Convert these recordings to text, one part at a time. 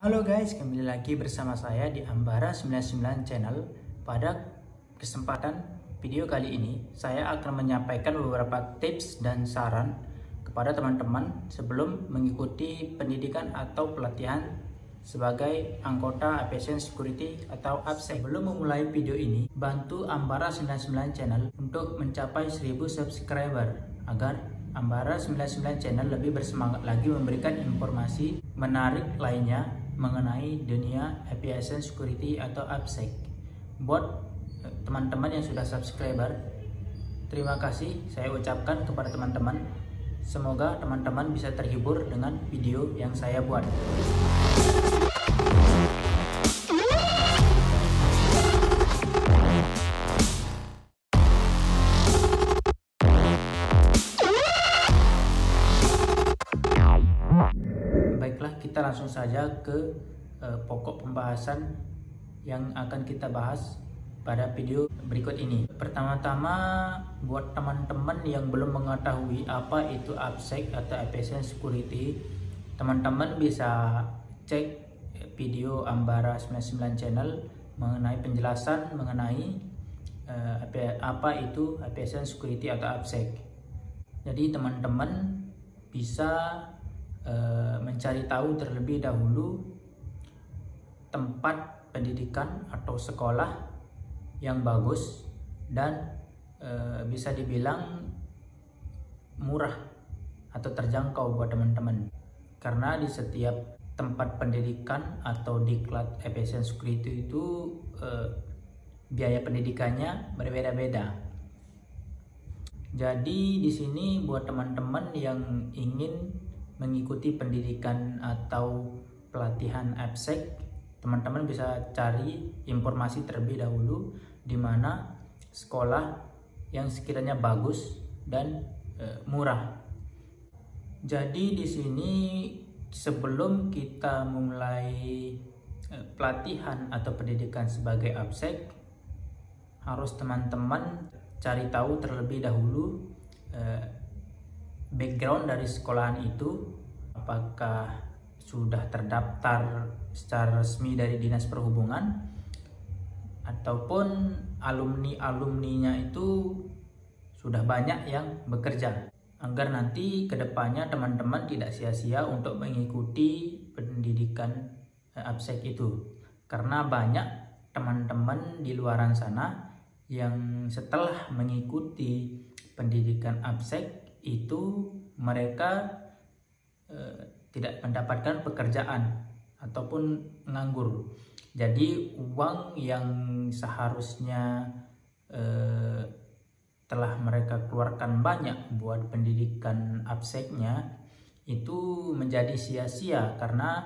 Halo guys, kembali lagi bersama saya di Ambara 99 Channel. Pada kesempatan video kali ini, saya akan menyampaikan beberapa tips dan saran kepada teman-teman sebelum mengikuti pendidikan atau pelatihan sebagai anggota APSN Security atau AppSec. Sebelum memulai video ini, bantu Ambara 99 Channel untuk mencapai 1000 subscriber agar Ambara 99 Channel lebih bersemangat lagi memberikan informasi menarik lainnya mengenai dunia APSN Security atau AppSec. Buat teman-teman yang sudah subscriber, terima kasih saya ucapkan kepada teman-teman. Semoga teman-teman bisa terhibur dengan video yang saya buat. Baiklah, kita langsung saja ke pokok pembahasan yang akan kita bahas pada video berikut ini. Pertama-tama, buat teman-teman yang belum mengetahui apa itu AppSec atau APSN Security, teman-teman bisa cek video Ambara 99 Channel mengenai penjelasan mengenai apa itu APSN Security atau AppSec. Jadi teman-teman bisa mencari tahu terlebih dahulu tempat pendidikan atau sekolah yang bagus dan bisa dibilang murah atau terjangkau buat teman-teman, karena di setiap tempat pendidikan atau diklat APSN Security itu biaya pendidikannya berbeda-beda. Jadi di sini buat teman-teman yang ingin mengikuti pendidikan atau pelatihan AppSec, teman-teman bisa cari informasi terlebih dahulu di mana sekolah yang sekiranya bagus dan murah. Jadi di sini sebelum kita memulai pelatihan atau pendidikan sebagai AppSec, harus teman-teman cari tahu terlebih dahulu background dari sekolahan itu, apakah sudah terdaftar secara resmi dari Dinas Perhubungan ataupun alumni-alumninya itu sudah banyak yang bekerja, agar nanti kedepannya teman-teman tidak sia-sia untuk mengikuti pendidikan AppSec itu, karena banyak teman-teman di luaran sana yang setelah mengikuti pendidikan AppSec itu mereka tidak mendapatkan pekerjaan ataupun nganggur. Jadi uang yang seharusnya telah mereka keluarkan banyak buat pendidikan AppSec-nya itu menjadi sia-sia, karena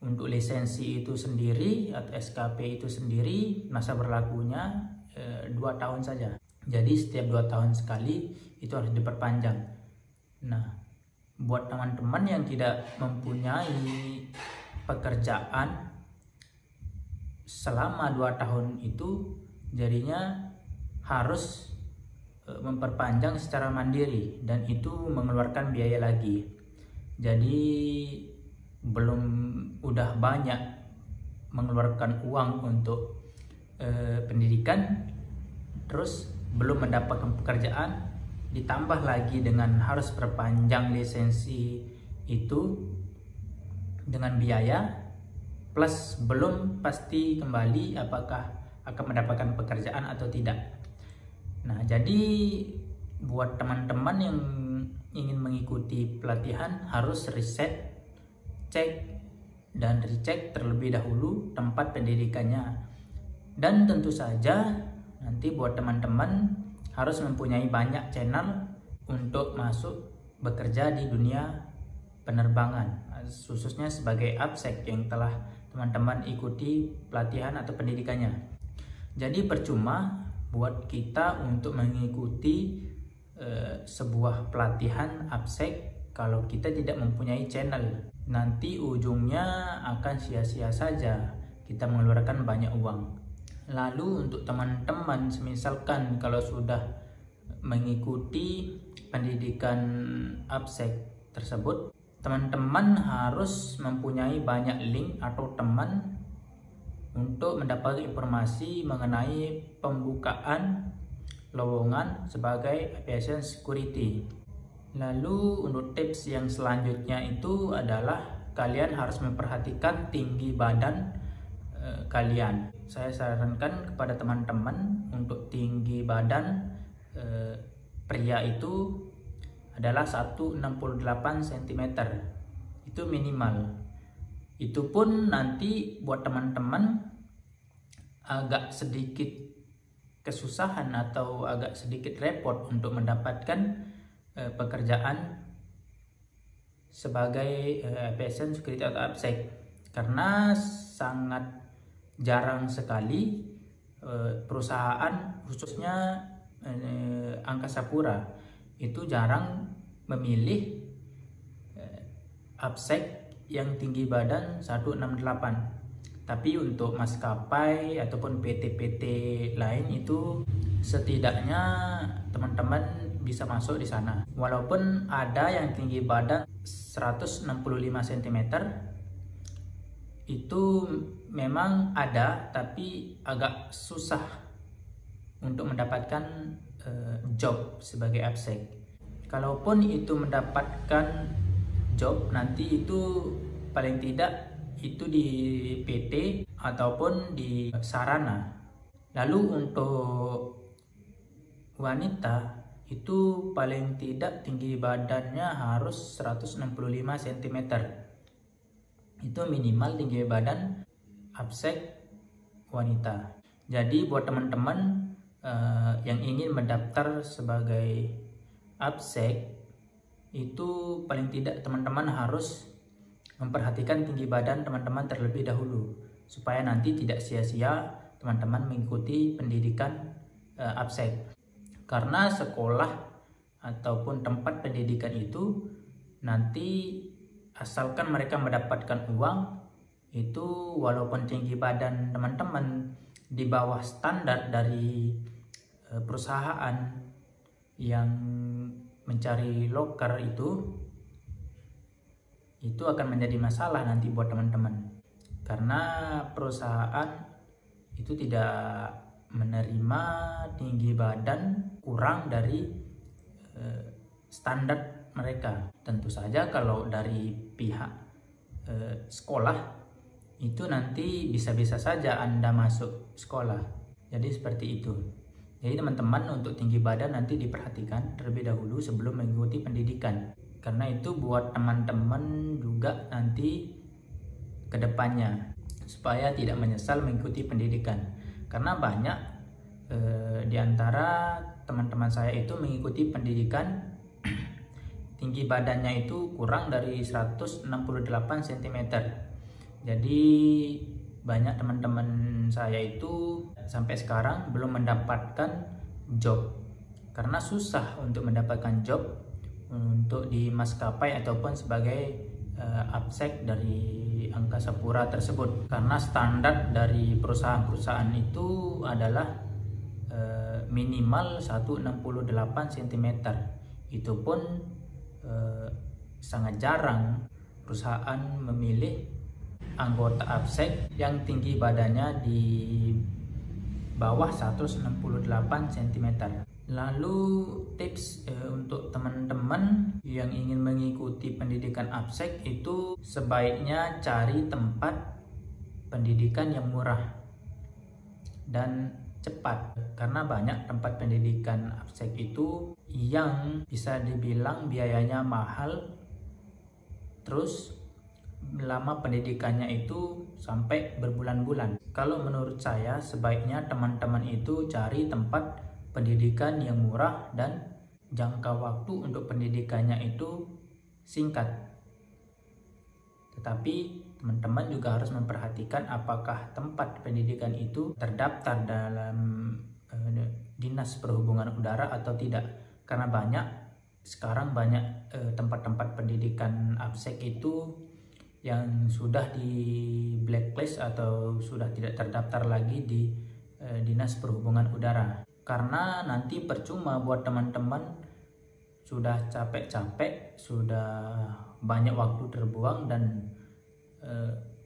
untuk lisensi itu sendiri atau SKP itu sendiri masa berlakunya 2 tahun saja. Jadi setiap 2 tahun sekali itu harus diperpanjang. Nah, buat teman-teman yang tidak mempunyai pekerjaan selama 2 tahun itu, jadinya harus memperpanjang secara mandiri dan itu mengeluarkan biaya lagi. Jadi belum udah banyak mengeluarkan uang untuk pendidikan, terus belum mendapatkan pekerjaan, ditambah lagi dengan harus perpanjang lisensi itu dengan biaya, plus belum pasti kembali apakah akan mendapatkan pekerjaan atau tidak. Nah, jadi buat teman-teman yang ingin mengikuti pelatihan harus riset, cek dan recheck terlebih dahulu tempat pendidikannya. Dan tentu saja nanti buat teman-teman harus mempunyai banyak channel untuk masuk bekerja di dunia penerbangan, khususnya sebagai AppSec yang telah teman-teman ikuti pelatihan atau pendidikannya. Jadi percuma buat kita untuk mengikuti sebuah pelatihan AppSec kalau kita tidak mempunyai channel. Nanti ujungnya akan sia-sia saja, kita mengeluarkan banyak uang. Lalu untuk teman-teman, misalkan kalau sudah mengikuti pendidikan AppSec tersebut, teman-teman harus mempunyai banyak link atau teman untuk mendapatkan informasi mengenai pembukaan lowongan sebagai aviation security. Lalu untuk tips yang selanjutnya itu adalah kalian harus memperhatikan tinggi badan kalian. Saya sarankan kepada teman-teman untuk tinggi badan pria itu adalah 168 cm. Itu minimal. Itu pun nanti buat teman-teman agak sedikit kesusahan atau agak sedikit repot untuk mendapatkan pekerjaan sebagai aviation security atau APSEC, karena sangat jarang sekali perusahaan khususnya Angkasa Pura itu jarang memilih APSEC yang tinggi badan 168. Tapi untuk maskapai ataupun PT-PT lain itu setidaknya teman-teman bisa masuk di sana. Walaupun ada yang tinggi badan 165 cm, itu memang ada, tapi agak susah untuk mendapatkan job sebagai APSEC. Kalaupun itu mendapatkan job, nanti itu paling tidak itu di PT ataupun di sarana. Lalu untuk wanita itu paling tidak tinggi badannya harus 165 cm. Itu minimal tinggi badan APSEC wanita. Jadi buat teman-teman yang ingin mendaftar sebagai APSEC itu paling tidak teman-teman harus memperhatikan tinggi badan teman-teman terlebih dahulu, supaya nanti tidak sia-sia teman-teman mengikuti pendidikan APSEC. Karena sekolah ataupun tempat pendidikan itu nanti asalkan mereka mendapatkan uang itu, walaupun tinggi badan teman-teman di bawah standar dari perusahaan yang mencari loker itu akan menjadi masalah nanti buat teman-teman, karena perusahaan itu tidak menerima tinggi badan kurang dari standar mereka. Tentu saja kalau dari pihak sekolah itu nanti bisa-bisa saja Anda masuk sekolah. Jadi seperti itu. Jadi teman-teman untuk tinggi badan nanti diperhatikan terlebih dahulu sebelum mengikuti pendidikan. Karena itu buat teman-teman juga nanti ke depannya supaya tidak menyesal mengikuti pendidikan. Karena banyak di antara teman-teman saya itu mengikuti pendidikan tinggi badannya itu kurang dari 168 cm. Jadi banyak teman-teman saya itu sampai sekarang belum mendapatkan job, karena susah untuk mendapatkan job untuk di maskapai ataupun sebagai APSEC dari Angkasa Pura tersebut, karena standar dari perusahaan-perusahaan itu adalah minimal 168 cm. Itu pun sangat jarang perusahaan memilih anggota APSEC yang tinggi badannya di bawah 168 cm. Lalu tips untuk teman-teman yang ingin mengikuti pendidikan APSEC itu sebaiknya cari tempat pendidikan yang murah dan cepat, karena banyak tempat pendidikan APSEC itu yang bisa dibilang biayanya mahal, terus lama pendidikannya itu sampai berbulan-bulan. Kalau menurut saya sebaiknya teman-teman itu cari tempat pendidikan yang murah dan jangka waktu untuk pendidikannya itu singkat. Tetapi teman-teman juga harus memperhatikan apakah tempat pendidikan itu terdaftar dalam Dinas Perhubungan Udara atau tidak. Karena sekarang banyak tempat-tempat pendidikan APSEC itu yang sudah di blacklist atau sudah tidak terdaftar lagi di Dinas Perhubungan Udara. Karena nanti percuma buat teman-teman sudah capek-capek, sudah banyak waktu terbuang dan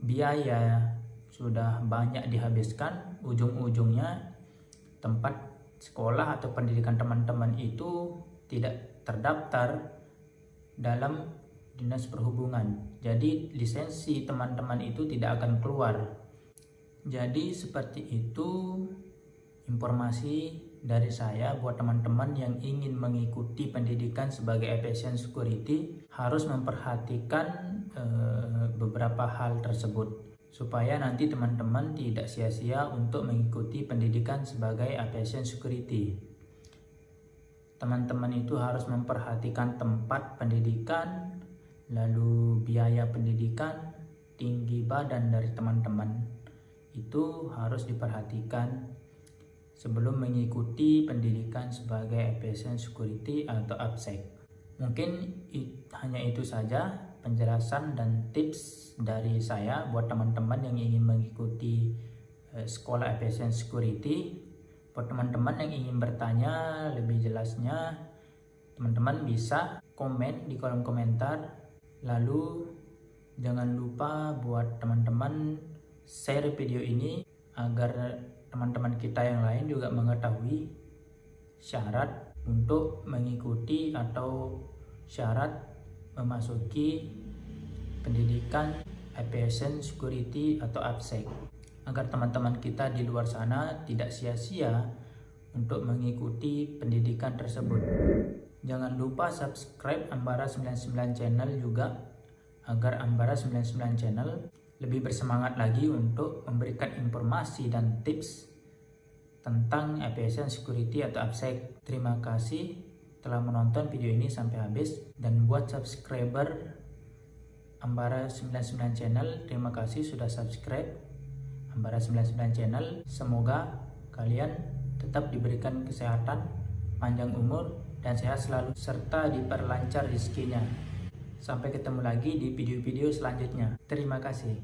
biaya sudah banyak dihabiskan. Ujung-ujungnya tempat sekolah atau pendidikan teman-teman itu tidak terdaftar dalam dinas perhubungan. Jadi lisensi teman-teman itu tidak akan keluar. Jadi seperti itu informasi dari saya buat teman-teman yang ingin mengikuti pendidikan sebagai aviation security, harus memperhatikan beberapa hal tersebut supaya nanti teman-teman tidak sia-sia untuk mengikuti pendidikan sebagai aviation security. Teman-teman itu harus memperhatikan tempat pendidikan, lalu biaya pendidikan, tinggi badan dari teman-teman. Itu harus diperhatikan sebelum mengikuti pendidikan sebagai aviation security atau APSEC. Mungkin hanya itu saja penjelasan dan tips dari saya buat teman-teman yang ingin mengikuti sekolah aviation security. Buat teman-teman yang ingin bertanya lebih jelasnya, teman-teman bisa komen di kolom komentar. Lalu jangan lupa buat teman-teman share video ini agar teman-teman kita yang lain juga mengetahui syarat untuk mengikuti atau syarat memasuki pendidikan aviation security atau APSEC, agar teman-teman kita di luar sana tidak sia-sia untuk mengikuti pendidikan tersebut. Jangan lupa subscribe Ambara 99 channel juga, agar Ambara 99 channel lebih bersemangat lagi untuk memberikan informasi dan tips tentang aviation security atau APSEC. Terima kasih telah menonton video ini sampai habis, dan buat subscriber Ambara 99 channel, terima kasih sudah subscribe Ambara 99 channel. Semoga kalian tetap diberikan kesehatan, panjang umur, dan sehat selalu, serta diperlancar rezekinya. Sampai ketemu lagi di video-video selanjutnya. Terima kasih.